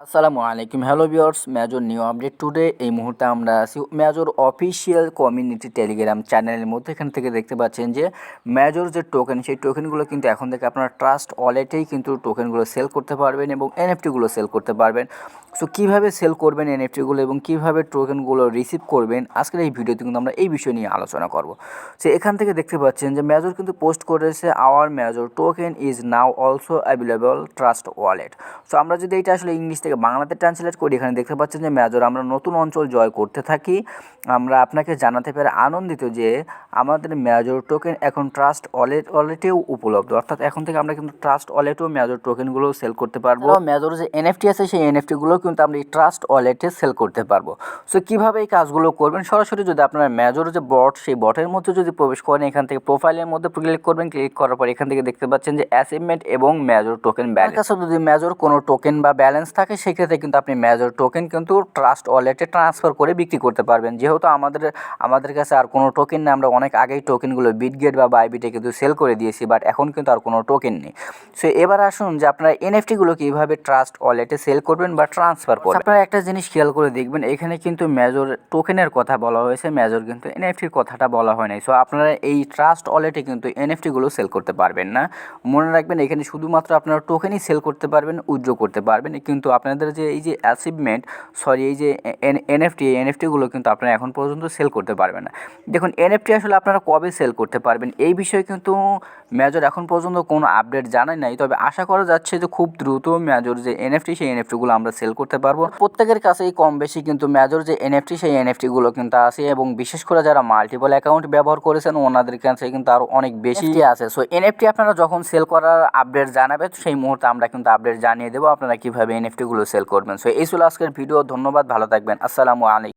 আসসালামু আলাইকুম, hello viewers, major new update today. এই মুহূর্তে আমরা আছি মেজর অফিসিয়াল কমিউনিটি টেলিগ্রাম চ্যানেলের মধ্যে। এখান থেকে দেখতে পাচ্ছেন যে মেজর যে টোকেন, সেই টোকেনগুলো কিন্তু এখন থেকে আপনারা ট্রাস্ট ওয়ালেটেই কিন্তু টোকেনগুলো সেল করতে পারবেন এবং এনএফটিগুলো সেল করতে পারবেন। সো কীভাবে সেল করবেন এনএফটিগুলো এবং কীভাবে টোকেনগুলো রিসিভ করবেন, আজকের এই ভিডিওতে কিন্তু আমরা এই বিষয় নিয়ে আলোচনা করব। সো এখান থেকে দেখতে পাচ্ছেন যে মেজর কিন্তু পোস্ট করেছে, our major token is now also available trust wallet. So আমরা যদি এটা আসলে ইংলিশ থেকে বাংলাতে ট্রান্সলেট করি, এখানে দেখতে পাচ্ছেন যে মেজর আমরা নতুন অঞ্চল জয় করতে থাকি। আমরা আপনাকে জানাতে পেরে আনন্দিত যে আমাদের মেজর টোকেন এখন ট্রাস্ট ওয়ালেটেও উপলব্ধ, অর্থাৎ এখন থেকে আমরা কিন্তু ট্রাস্ট ওয়ালেটেও মেজর টোকেনগুলো সেল করতে পারবো। মেজর যে এনএফটি আছে সেই এনএফটিগুলো কিন্তু আমরা এই ট্রাস্ট ওয়ালেটে সেল করতে পারবো। সো কীভাবে এই কাজগুলো করবেন, সরাসরি যদি আপনারা মেজর যে বট, সেই বটের মধ্যে যদি প্রবেশ করেন, এখান থেকে প্রোফাইলের মধ্যে ক্লিক করবেন। ক্লিক করার পর এখান থেকে দেখতে পাচ্ছেন যে অ্যাচিভমেন্ট এবং মেজর টোকেন ব্যালেন্স। কাছে যদি মেজর কোনো টোকেন বা ব্যালেন্স থাকে, সেক্ষেত্রে কিন্তু আপনি মেজর টোকেন কিন্তু ট্রাস্ট ওয়ালেটে ট্রান্সফার করে বিক্রি করতে পারবেন। যেহেতু আমাদের কাছে আর কোনো টোকেন নেই, আমরা অনেক আগেই টোকেনগুলো বিটগেট বা বাইবিটে কিন্তু সেল করে দিয়েছি, বাট এখন কিন্তু আর কোনো টোকেন নেই। সো এবার আসুন যে আপনারা এনএফটিগুলো কীভাবে ট্রাস্ট ওয়ালেটে সেল করবেন বা ট্রান্সফার করবেন। আপনারা একটা জিনিস খেয়াল করে দেখবেন, এখানে কিন্তু মেজর টোকেনের কথা বলা হয়েছে, মেজর কিন্তু এনএফটির কথাটা বলা হয় নাই। সো আপনারা এই ট্রাস্ট ওয়ালেটে কিন্তু এনএফটিগুলো সেল করতে পারবেন না। মনে রাখবেন, এখানে শুধুমাত্র আপনারা টোকেনই সেল করতে পারবেন, উইথড্র করতে পারবেন, কিন্তু আপনাদের যে এই যে অ্যাচিভমেন্ট, এই যে এনএফটিগুলো কিন্তু আপনারা এখন পর্যন্ত সেল করতে পারবেন না। দেখুন, এনএফটি আসলে আপনারা কবে সেল করতে পারবেন এই বিষয়ে কিন্তু মেজর এখন পর্যন্ত কোনো আপডেট জানায় নাই। তবে আশা করা যাচ্ছে যে খুব দ্রুত মেজর যে এনএফটি, সেই এনএফটিগুলো আমরা সেল করতে পারবো। প্রত্যেকের কাছেই কম বেশি কিন্তু মেজর যে এনএফটি, সেই এনএফটিগুলো কিন্তু আছে, এবং বিশেষ করে যারা মাল্টিপল অ্যাকাউন্ট ব্যবহার করেছেন ওনাদের কাছে কিন্তু আরও অনেক বেশি আছে। সো এনএফটি আপনারা যখন সেল করার আপডেট জানাবে, সেই মুহূর্তে আমরা কিন্তু আপডেট জানিয়ে দেবো আপনারা কীভাবে এনএফটিগুলো সেল করবেন। সো এই ছিল আজকের ভিডিও। ধন্যবাদ, ভালো থাকবেন, আসসালামু আলাইকুম।